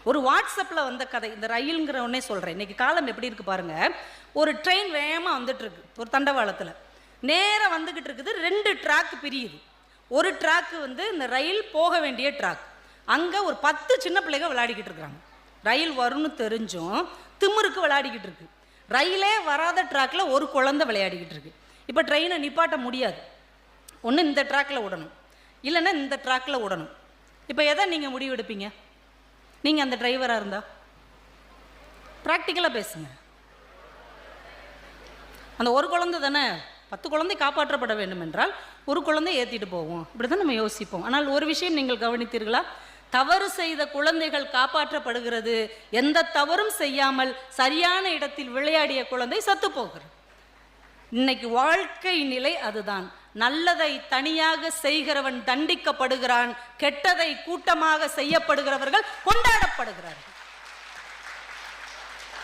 ஒரு வாட்ஸ்அப்பில் வந்த கதை, இந்த ரயில்ங்கிற ஒன்னே சொல்கிறேன். இன்றைக்கி காலம் எப்படி இருக்குது பாருங்கள். ஒரு ட்ரெயின் வேகமாக வந்துட்டுருக்கு, ஒரு தண்டவாளத்தில் நேராக வந்துக்கிட்டு இருக்குது. 2 ட்ராக் பிரியுது. ஒரு ட்ராக்கு இந்த ரயில் போக வேண்டிய ட்ராக். அங்கே ஒரு 10 சின்ன பிள்ளைங்க விளையாடிக்கிட்டு இருக்கிறாங்க. ரயில் வரும்னு தெரிஞ்சும் திமிருக்கு விளையாடிக்கிட்டு இருக்கு. ரயிலே வராத ட்ராக்கில் ஒரு குழந்தை விளையாடிக்கிட்டு இருக்கு. இப்போ ட்ரெயினை நிப்பாட்ட முடியாது. ஒன்று இந்த ட்ராக்கில் விடணும், இல்லைன்னா இந்த ட்ராக்கில் விடணும். இப்போ எதை நீங்கள் முடிவு எடுப்பீங்க? நீங்கள் அந்த டிரைவராக இருந்தால் ப்ராக்டிக்கலாக பேசுங்க. அந்த ஒரு குழந்தை தானே, 10 குழந்தை காப்பாற்றப்பட வேண்டும் என்றால் ஒரு குழந்தை ஏற்றிட்டு போவோம், இப்படி தான் நம்ம யோசிப்போம். ஆனால் ஒரு விஷயம் நீங்கள் கவனித்தீர்களா? தவறு செய்த குழந்தைகள் காப்பாற்றப்படுகிறது. எந்த தவறும் செய்யாமல் சரியான இடத்தில் விளையாடிய குழந்தை சத்து போகிறது. இன்னைக்கு வாழ்க்கை நிலை அதுதான். நல்லதை தனியாக செய்கிறவன் தண்டிக்கப்படுகிறான், கெட்டதை கூட்டமாக செய்யப்படுகிறவர்கள் கொண்டாடப்படுகிறார்கள்.